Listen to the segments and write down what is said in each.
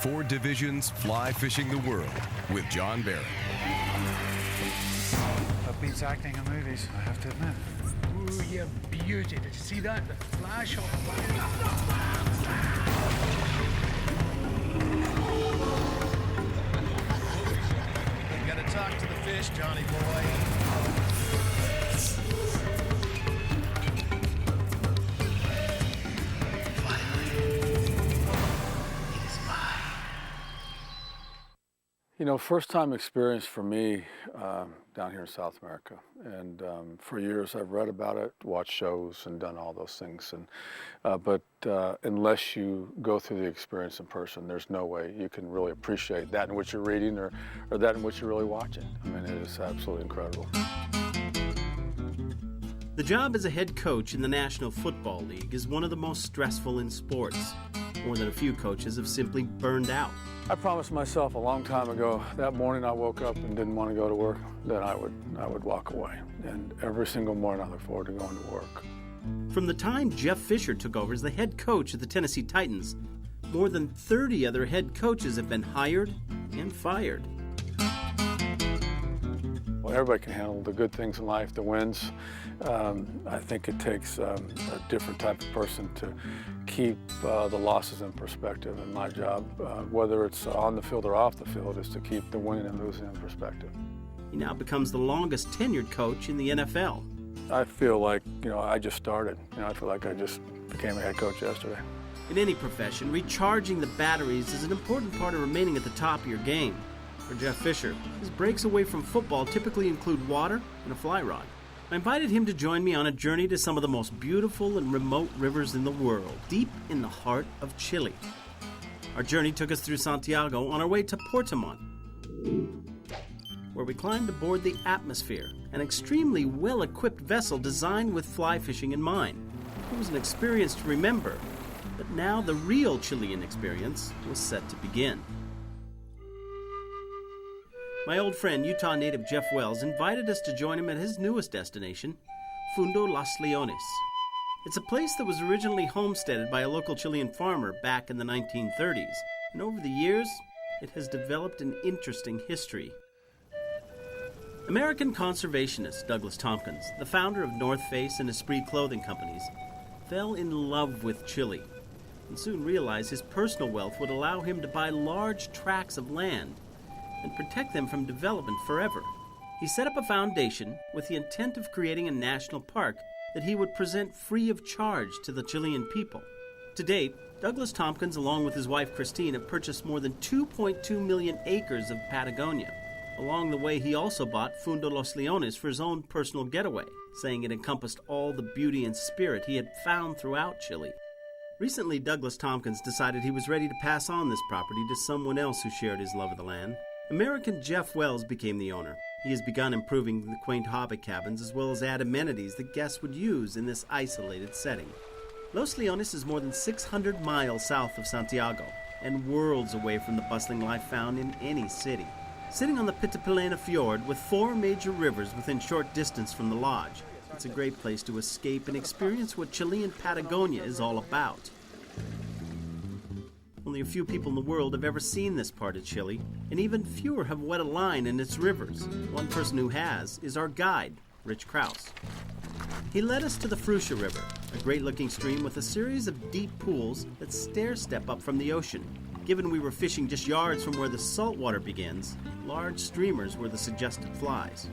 4 divisions fly fishing the world with John Barrett. That beats acting in movies, I have to admit. Ooh, you beauty. Did you see that? The flash of You gotta talk to the fish, Johnny boy. You know, first-time experience for me down here in South America, and for years I've read about it, watched shows, and done all those things. And but unless you go through the experience in person, there's no way you can really appreciate that in which you're reading or that in which you're really watching. I mean, it is absolutely incredible. The job as a head coach in the National Football League is one of the most stressful in sports. More than a few coaches have simply burned out. I promised myself a long time ago, that morning I woke up and didn't want to go to work, then I would walk away. And every single morning I look forward to going to work. From the time Jeff Fisher took over as the head coach of the Tennessee Titans, more than 30 other head coaches have been hired and fired. Well, everybody can handle the good things in life, the wins. I think it takes a different type of person to keep the losses in perspective. And my job, whether it's on the field or off the field, is to keep the winning and losing in perspective. He now becomes the longest tenured coach in the NFL. I feel like, I just started. I feel like I just became a head coach yesterday. In any profession, recharging the batteries is an important part of remaining at the top of your game. For Jeff Fisher, his breaks away from football typically include water and a fly rod. I invited him to join me on a journey to some of the most beautiful and remote rivers in the world, deep in the heart of Chile. Our journey took us through Santiago on our way to Portamont, where we climbed aboard the Atmosphere, an extremely well-equipped vessel designed with fly fishing in mind. It was an experience to remember, but now the real Chilean experience was set to begin. My old friend, Utah native Jeff Wells, invited us to join him at his newest destination, Fundo Los Leones. It's a place that was originally homesteaded by a local Chilean farmer back in the 1930s, and over the years, it has developed an interesting history. American conservationist Douglas Tompkins, the founder of North Face and Esprit clothing companies, fell in love with Chile and soon realized his personal wealth would allow him to buy large tracts of land and protect them from development forever. He set up a foundation with the intent of creating a national park that he would present free of charge to the Chilean people. To date, Douglas Tompkins, along with his wife Christine, have purchased more than 2.2 million acres of Patagonia. Along the way, he also bought Fundo Los Leones for his own personal getaway, saying it encompassed all the beauty and spirit he had found throughout Chile. Recently, Douglas Tompkins decided he was ready to pass on this property to someone else who shared his love of the land. American Jeff Wells became the owner. He has begun improving the quaint hobbit cabins as well as add amenities that guests would use in this isolated setting. Los Leones is more than 600 miles south of Santiago and worlds away from the bustling life found in any city. Sitting on the Pitapelena Fjord with 4 major rivers within short distance from the lodge, it's a great place to escape and experience what Chilean Patagonia is all about. Only a few people in the world have ever seen this part of Chile, and even fewer have wet a line in its rivers. One person who has is our guide, Rich Krause. He led us to the Fusia River, a great-looking stream with a series of deep pools that stair-step up from the ocean. Given we were fishing just yards from where the salt water begins, large streamers were the suggested flies.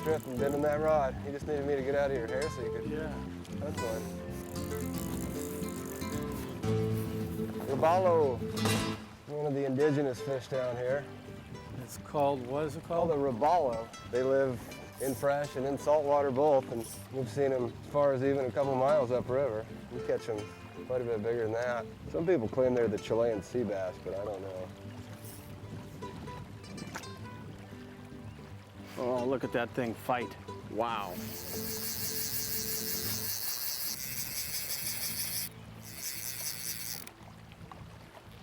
Keep bending that rod. You just needed me to get out of your hair so you could. Yeah. That's fine. Robalo, one of the indigenous fish down here. It's called, what is it Called called? a robalo. They live in fresh and in salt water both, and we've seen them as far as even a couple miles upriver. We catch them quite a bit bigger than that. Some people claim they're the Chilean sea bass, but I don't know. Oh, look at that thing fight. Wow.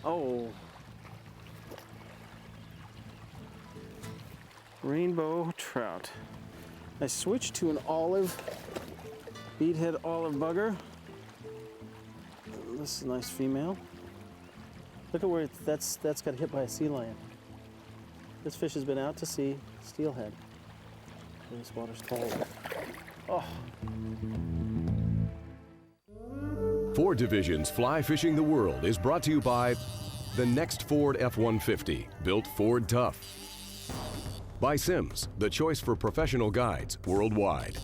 Oh. Rainbow trout. I switched to an olive Speedhead olive bugger. This is a nice female. Look at where that's got hit by a sea lion. This fish has been out to sea, steelhead. This water's cold. Oh. 4 Divisions Fly Fishing the World is brought to you by the next Ford F-150, built Ford tough. By Sims, the choice for professional guides worldwide.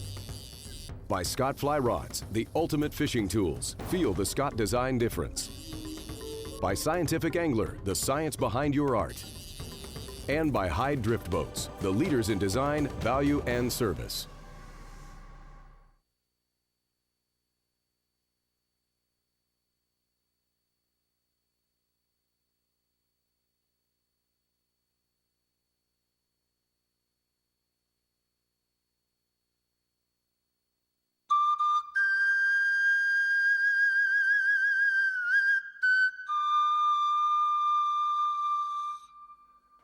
By Scott Fly Rods, the ultimate fishing tools. Feel the Scott design difference. By Scientific Angler, the science behind your art. And by Hyde Drift Boats, the leaders in design, value, and service.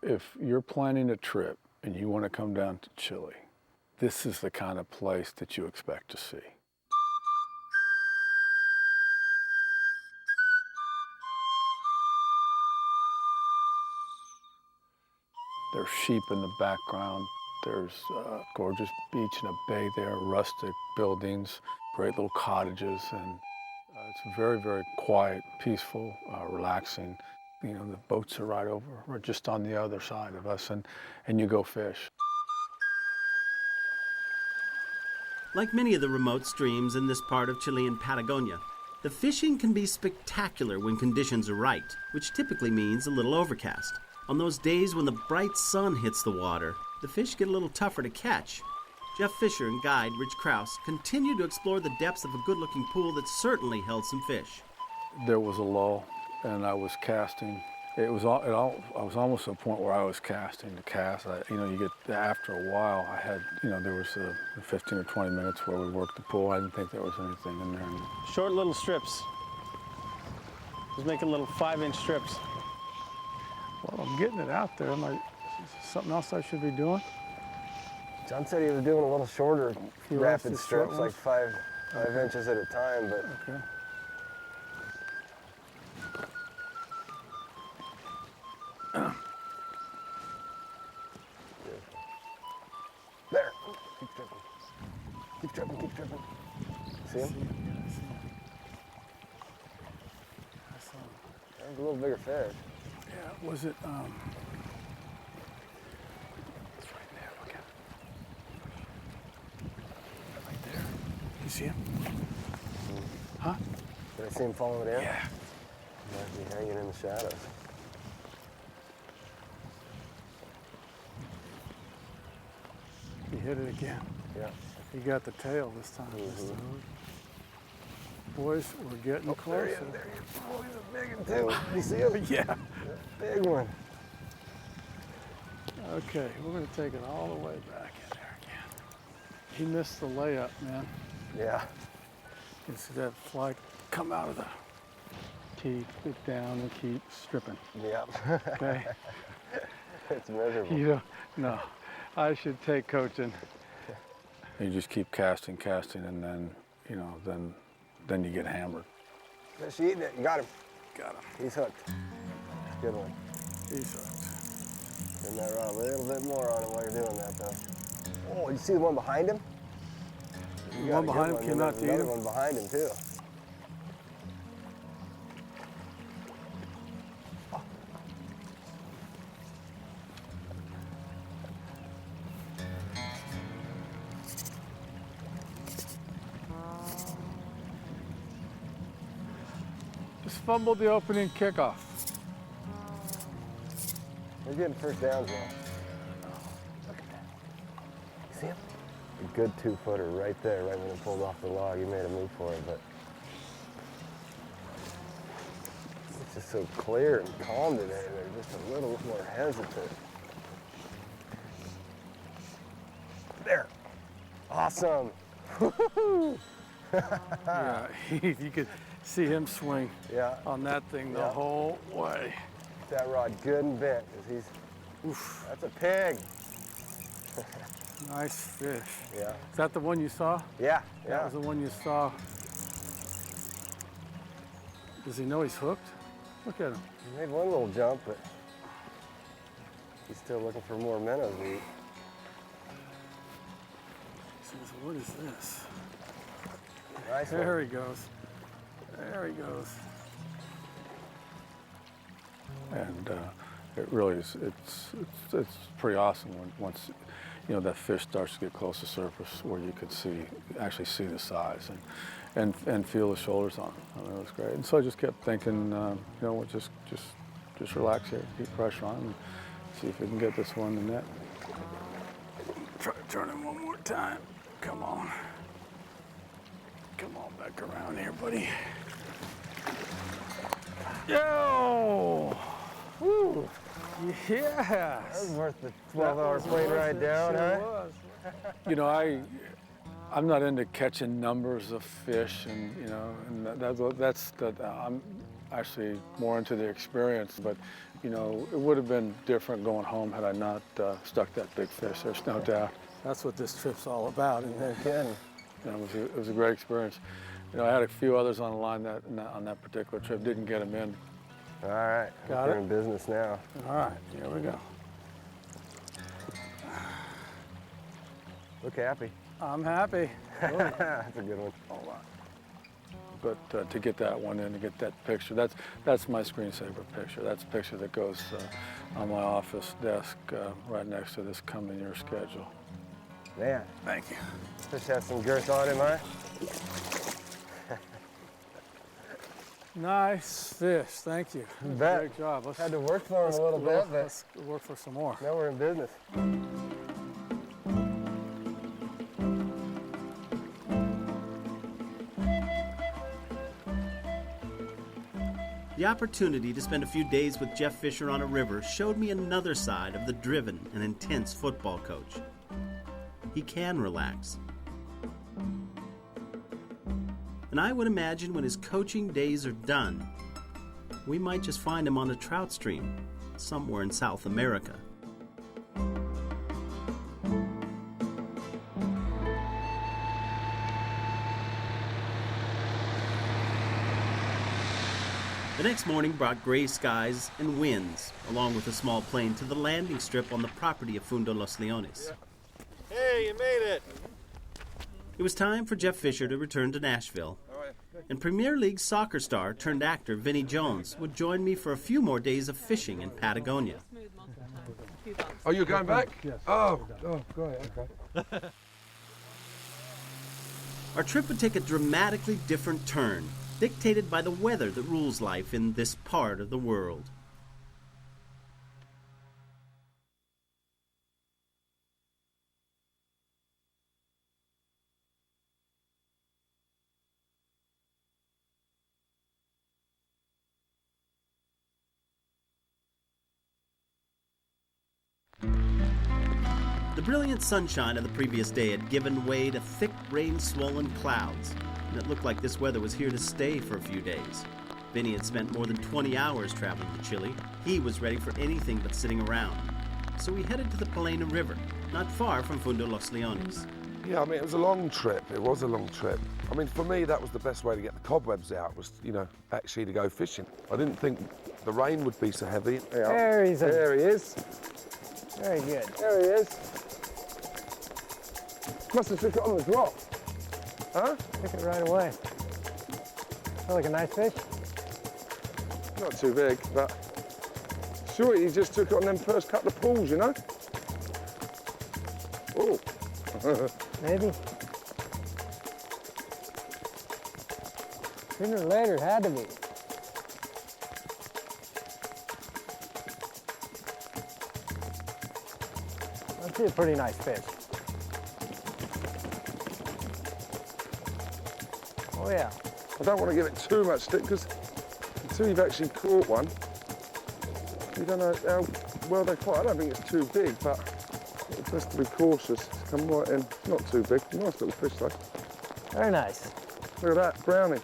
If you're planning a trip and you want to come down to Chile, this is the kind of place that you expect to see. There's sheep in the background. There's a gorgeous beach and a bay there, rustic buildings, great little cottages, and it's very, very quiet, peaceful, relaxing. You know, the boats are right over, or just on the other side of us, and you go fish. Like many of the remote streams in this part of Chilean Patagonia, the fishing can be spectacular when conditions are right, which typically means a little overcast. On those days when the bright sun hits the water, the fish get a little tougher to catch. Jeff Fisher and guide Rich Krause continue to explore the depths of a good-looking pool that certainly held some fish. There was a lull, and I was casting. I was almost at a point where I was casting to cast. You get after a while. I had, there was 15 or 20 minutes where we worked the pool. I didn't think there was anything in there. Short little strips. Just making little 5-inch strips. Well, I'm getting it out there. Something else I should be doing? John said he was doing a little shorter rapid strips, like 5 inches at a time, but. Okay. There. Keep tripping. Keep tripping, keep tripping. See him? Yeah, I see him. I saw him. That was a little bigger fish. Yeah, was it, it's right there, look at it. Right there. You see him? Huh? Did I see him following it in? Yeah. He might be hanging in the shadows. He hit it again. Yeah. He got the tail this time. Boys, we're getting closer. There he is. Oh, he's a big one too. You see him? Yeah. Big one. Okay, we're going to take it all the way back in there again. He missed the layup, man. Yeah. You see that fly come out of the keep it down and keep stripping. Yep. Okay? It's miserable. No. I should take coaching. You just keep casting, and then, then you get hammered. Fish eating it. You got him. Got him. He's hooked. Good one. He's hooked. Turn that rod a little bit more on him while you're doing that, though. Oh, you see the one behind him? The one behind him came out to eat him? Another one behind him, too. Just fumbled the opening kickoff. We're getting first downs now. Look at that. You see him? A good 2-footer right there, right when he pulled off the log. He made a move for it, but it's just so clear and calm today. They're just a little more hesitant. There. Awesome. Yeah, you could see him swing on that thing the whole way. That rod good and bent, because that's a pig. Nice fish. Yeah. Is that the one you saw? Yeah, That yeah. was the one you saw. Does he know he's hooked? Look at him. He made one little jump, but he's still looking for more minnows to eat. He says, what is this? Nice There one. he goes. There he goes. And it really is, it's pretty awesome once, you know, that fish starts to get close to surface where you could actually see the size and feel the shoulders on it. I mean, it was great. And so I just kept thinking, you know, just relax here, keep pressure on and see if we can get this one in the net. Try to turn him one more time. Come on. Come on back around here, buddy. Yo! Woo! Yes! That was worth the 12-hour plane ride down, huh? You know, I'm not into catching numbers of fish, and you know, and I'm actually more into the experience. But you know, it would have been different going home had I not stuck that big fish. There's no doubt. That's what this trip's all about. And Again. you know, it was a great experience. You know, I had a few others on the line on that particular trip. Didn't get them in. All right, Got we're it? in business now. All right, here we go. Look happy. I'm happy. That's a good one. Hold on. But to get that one in, to get that picture, that's my screensaver picture. That's a picture that goes on my office desk right next to this coming year schedule. Man, Thank you. fish has some girth on him, huh? Nice fish, thank you. Bet. Great job. Had to work for him a little bit, but Let's work for some more. now we're in business. The opportunity to spend a few days with Jeff Fisher on a river showed me another side of the driven and intense football coach. He can relax. And I would imagine when his coaching days are done, we might just find him on a trout stream somewhere in South America. The next morning brought gray skies and winds, along with a small plane, to the landing strip on the property of Fundo Los Leones. Hey, you made it. It was time for Jeff Fisher to return to Nashville. And Premier League soccer star turned actor Vinnie Jones would join me for a few more days of fishing in Patagonia. Oh, you're going back? Yes. Oh, go ahead. Okay. Our trip would take a dramatically different turn, dictated by the weather that rules life in this part of the world. The brilliant sunshine of the previous day had given way to thick, rain-swollen clouds, and it looked like this weather was here to stay for a few days. Vinny had spent more than 20 hours traveling to Chile. He was ready for anything but sitting around. So we headed to the Palena River, not far from Fundo Los Leones. Yeah, I mean, it was a long trip. It was a long trip. I mean, for me, that was the best way to get the cobwebs out, was, you know, actually to go fishing. I didn't think the rain would be so heavy. There he is. Very good. There he is. Must have took it on the drop. Huh? Took it right away. Feel like a nice fish? Not too big, but sure, he just took it on them first couple of pulls, you know? Oh. Maybe. Sooner or later, it had to be. That's a pretty nice fish. Oh yeah. I don't want to give it too much stick, because until you've actually caught one, you don't know how well they fight. I don't think it's too big, but it's best to be cautious. It's come right in. Not too big. Nice little fish, though. Very nice. Look at that, brownie.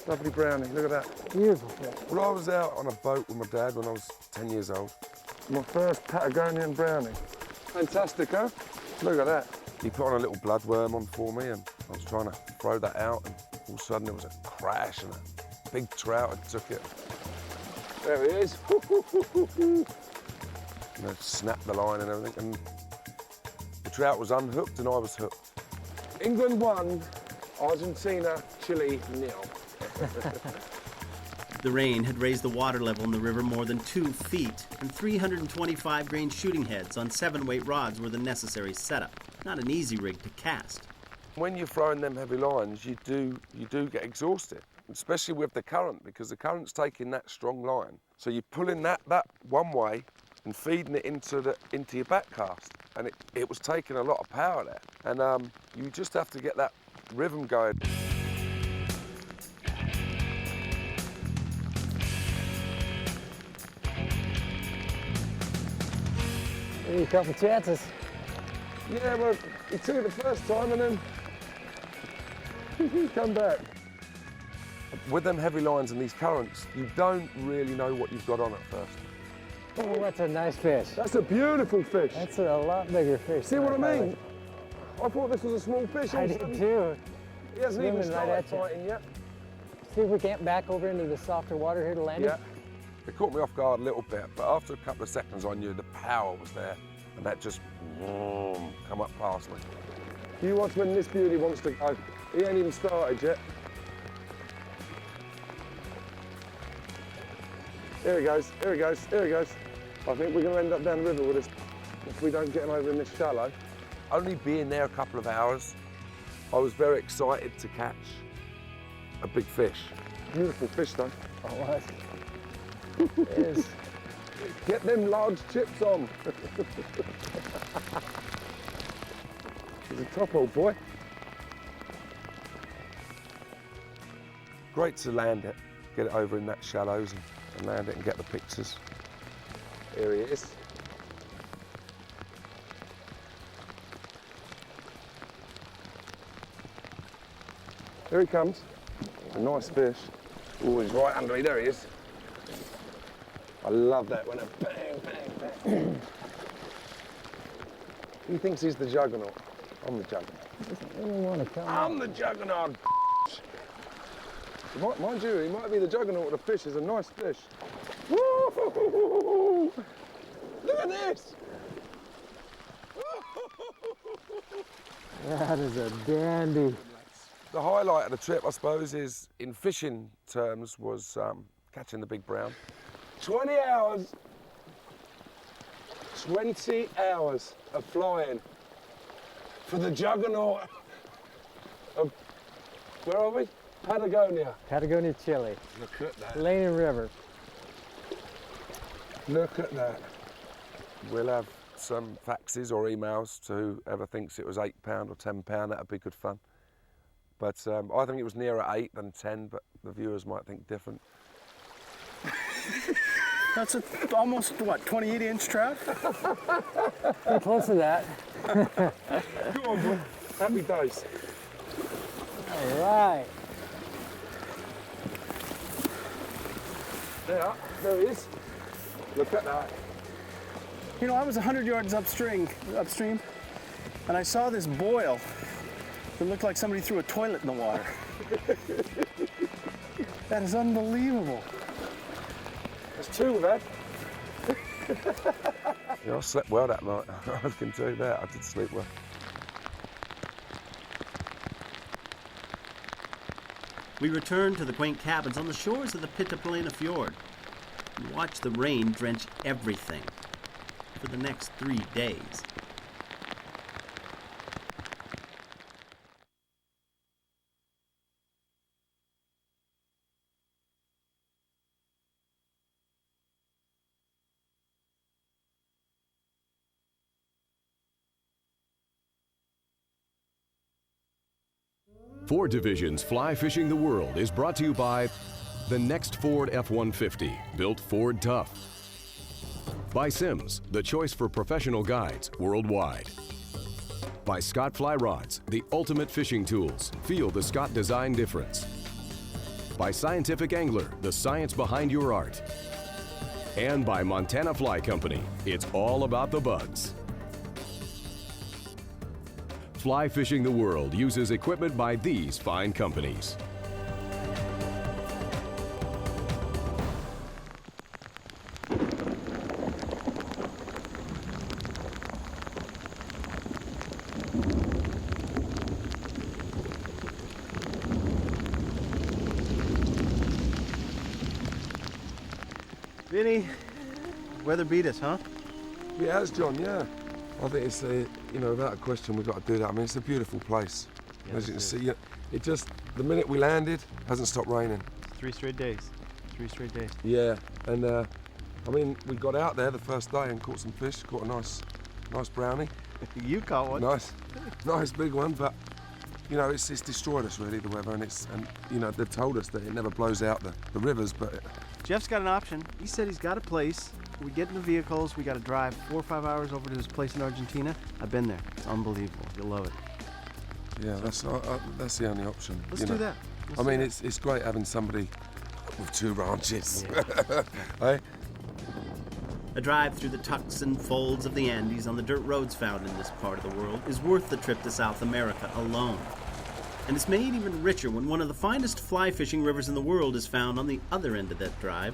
Lovely brownie, look at that. Beautiful fish. Well, I was out on a boat with my dad when I was 10 years old. My first Patagonian brownie. Fantastic, huh? Look at that. He put on a little bloodworm on for me, and I was trying to throw that out, and all of a sudden there was a crash, and a big trout had took it. There he is. And I snapped the line and everything, and the trout was unhooked and I was hooked. England won, Argentina, Chile, 0. The rain had raised the water level in the river more than 2 feet, and 325 grain shooting heads on 7-weight rods were the necessary setup. Not an easy rig to cast. When you're throwing them heavy lines, you do get exhausted, especially with the current, because the current's taking that strong line. So you're pulling that one way and feeding it into your back cast, and it was taking a lot of power there. And you just have to get that rhythm going. A couple chances. Yeah, well, he took it the first time and then he come back. With them heavy lines and these currents, you don't really know what you've got on at first. Oh, that's a nice fish. That's a beautiful fish. That's a lot bigger fish. See what I mean? I thought this was a small fish. I did too. He hasn't even Swimming right started at you. fighting yet. See if we can't back over into the softer water here to land Yeah. it? It caught me off guard a little bit, but after a couple of seconds I knew the power was there, and that just come up past me. You watch when this beauty wants to go. He ain't even started yet. Here he goes, here he goes, here he goes. I think we're going to end up down the river with this if we don't get him over in this shallow. Only being there a couple of hours, I was very excited to catch a big fish. Beautiful fish though. Oh, what? It is. Get them large chips on. He's a top old boy. Great to land it, get it over in that shallows and land it and get the pictures. Here he is. Here he comes. A nice fish. Oh, he's right under me. There he is. I love that when it bang, bang, bang. He thinks he's the juggernaut. I'm the juggernaut. I don't want to come. I'm the juggernaut. Mind you, he might be the juggernaut of the fish. It's a nice fish. Woo! Look at this! That is a dandy. The highlight of the trip, I suppose, is in fishing terms, was catching the big brown. 20 hours. 20 hours of flying for the juggernaut of, where are we? Patagonia. Patagonia, Chile. Look at that. Lane and River. Look at that. We'll have some faxes or emails to whoever thinks it was £8 or £10. That'd be good fun. But I think it was nearer 8 than 10, but the viewers might think different. That's almost, what, 28-inch trout? Pretty close to that. Come on, boy. Happy days. All right. There he is. Look at that. You know, I was 100 yards upstream, and I saw this boil that looked like somebody threw a toilet in the water. That is unbelievable. There's 2 of that. Yeah, I slept well that night. I can tell you that. I did sleep well. We returned to the quaint cabins on the shores of the Pittapalena Fjord and watched the rain drench everything for the next 3 days. Ford Division's Fly Fishing the World is brought to you by the next Ford F-150, built Ford tough. By Sims, the choice for professional guides worldwide. By Scott Fly Rods, the ultimate fishing tools. Feel the Scott design difference. By Scientific Angler, the science behind your art. And by Montana Fly Company, it's all about the bugs. Fly Fishing the World uses equipment by these fine companies. Vinny, weather beat us, huh? Yeah, it has, John, yeah. I think it's, without a question, we've got to do that. I mean, it's a beautiful place. Yeah, as you can see, it just, the minute we landed, hasn't stopped raining. 3 straight days. 3 straight days. Yeah, and I mean, we got out there the first day and caught some fish, caught a nice brownie. You caught one. Nice big one, but it's destroyed us really, the weather, and they've told us that it never blows out the rivers, but Jeff's got an option. He said he's got a place. We get in the vehicles, we got to drive 4 or 5 hours over to his place in Argentina. I've been there. It's unbelievable. You'll love it. yeah, that's the only option. Let's do that. I mean, it's great having somebody with 2 ranches. Hey? A drive through the tucks and folds of the Andes on the dirt roads found in this part of the world is worth the trip to South America alone. And it's made even richer when one of the finest fly fishing rivers in the world is found on the other end of that drive.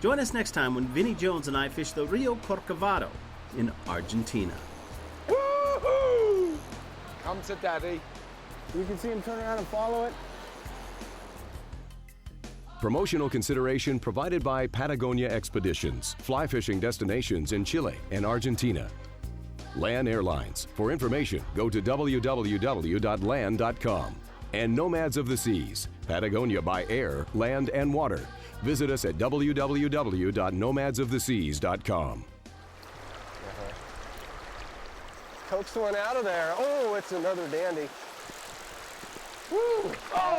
Join us next time when Vinnie Jones and I fish the Rio Corcovado in Argentina. Woohoo! Come to Daddy. You can see him turn around and follow it. Promotional consideration provided by Patagonia Expeditions, fly fishing destinations in Chile and Argentina. LAN Airlines. For information, go to www.lan.com. And Nomads of the Seas, Patagonia by air, land, and water. Visit us at www.nomadsoftheseas.com. Coaxed one out of there. Oh, it's another dandy. Woo! Oh!